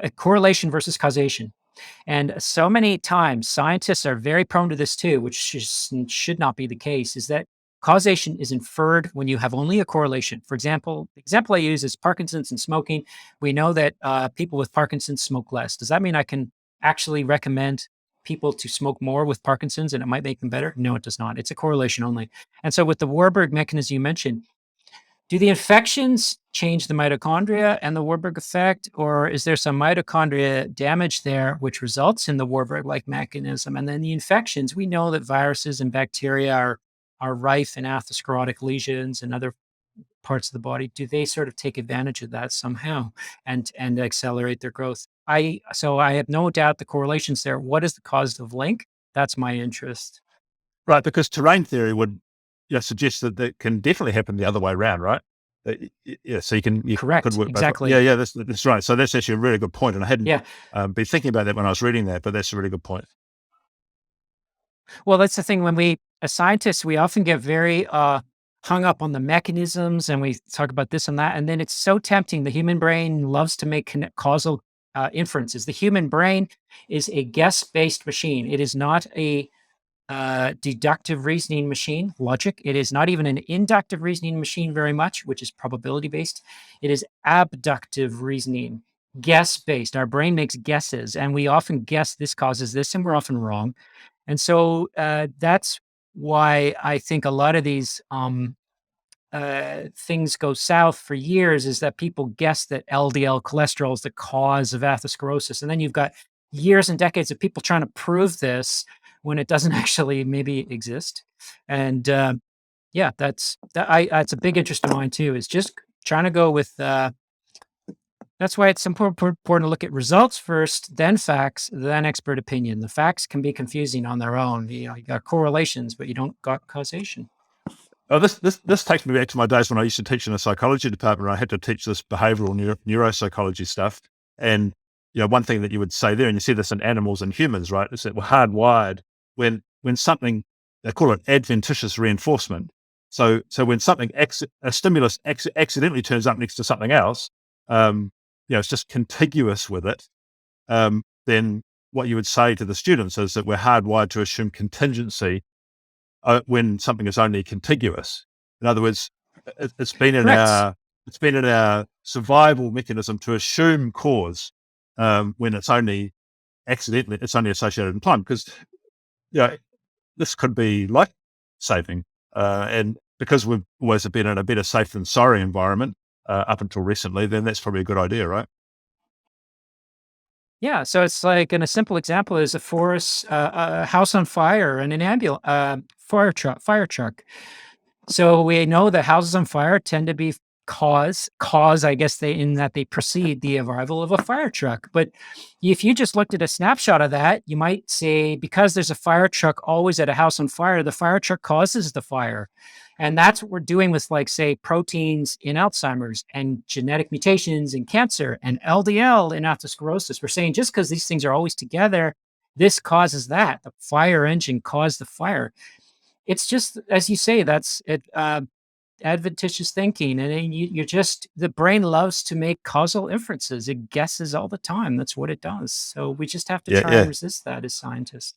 a correlation versus causation. And so many times scientists are very prone to this too, which should not be the case, is that causation is inferred when you have only a correlation. For example, the example I use is Parkinson's and smoking. We know that people with Parkinson's smoke less. Does that mean I can actually recommend people to smoke more with Parkinson's and it might make them better? No, it does not. It's a correlation only. And so with the Warburg mechanism you mentioned, do the infections change the mitochondria and the Warburg effect, or is there some mitochondria damage there which results in the Warburg-like mechanism? And then the infections, we know that viruses and bacteria are rife in atherosclerotic lesions and other parts of the body. Do they sort of take advantage of that somehow and accelerate their growth? So I have no doubt the correlations there. What is the causative link? That's my interest. Right, because terrain theory would suggest that that can definitely happen the other way around, right? So you Correct. could work Exactly. both. Yeah, that's right. So that's actually a really good point, and I hadn't Yeah. been thinking about that when I was reading that, but that's a really good point. Well, that's the thing. As scientists, we often get very hung up on the mechanisms and we talk about this and that. And then it's so tempting. The human brain loves to make causal inferences. The human brain is a guess based machine. It is not a deductive reasoning machine, logic. It is not even an inductive reasoning machine very much, which is probability based. It is abductive reasoning, guess based. Our brain makes guesses and we often guess this causes this and we're often wrong. And so that's why I think a lot of these things go south for years is that people guess that LDL cholesterol is the cause of atherosclerosis. And then you've got years and decades of people trying to prove this when it doesn't actually maybe exist. And yeah, that's a big interest of mine too, is just trying to go with that's why it's important to look at results first, then facts, then expert opinion. The facts can be confusing on their own. You got correlations, but you don't got causation. Oh, this takes me back to my days when I used to teach in a psychology department. And I had to teach this behavioral neuropsychology stuff. And one thing that you would say there, and you see this in animals and humans, right, is that we're hardwired when something, they call it adventitious reinforcement. So when a stimulus accidentally turns up next to something else, it's just contiguous with it, then what you would say to the students is that we're hardwired to assume contingency when something is only contiguous. In other words, it's been in our survival mechanism to assume cause when it's only associated in time, because this could be life saving, and because we've always been in a better safe than sorry environment up until recently, then that's probably a good idea, right? Yeah, so it's like, and a simple example is a house on fire and an ambulance, fire truck. So we know that houses on fire tend to be cause, I guess in that they precede the arrival of a fire truck. But if you just looked at a snapshot of that, you might say, because there's a fire truck always at a house on fire, the fire truck causes the fire. And that's what we're doing with, like, say, proteins in Alzheimer's and genetic mutations in cancer and LDL in atherosclerosis. We're saying just because these things are always together, this causes that. The fire engine caused the fire. It's just, as you say, that's it. Adventitious thinking, and then the brain loves to make causal inferences. It guesses all the time. That's what it does. So we just have to try and resist that as scientists.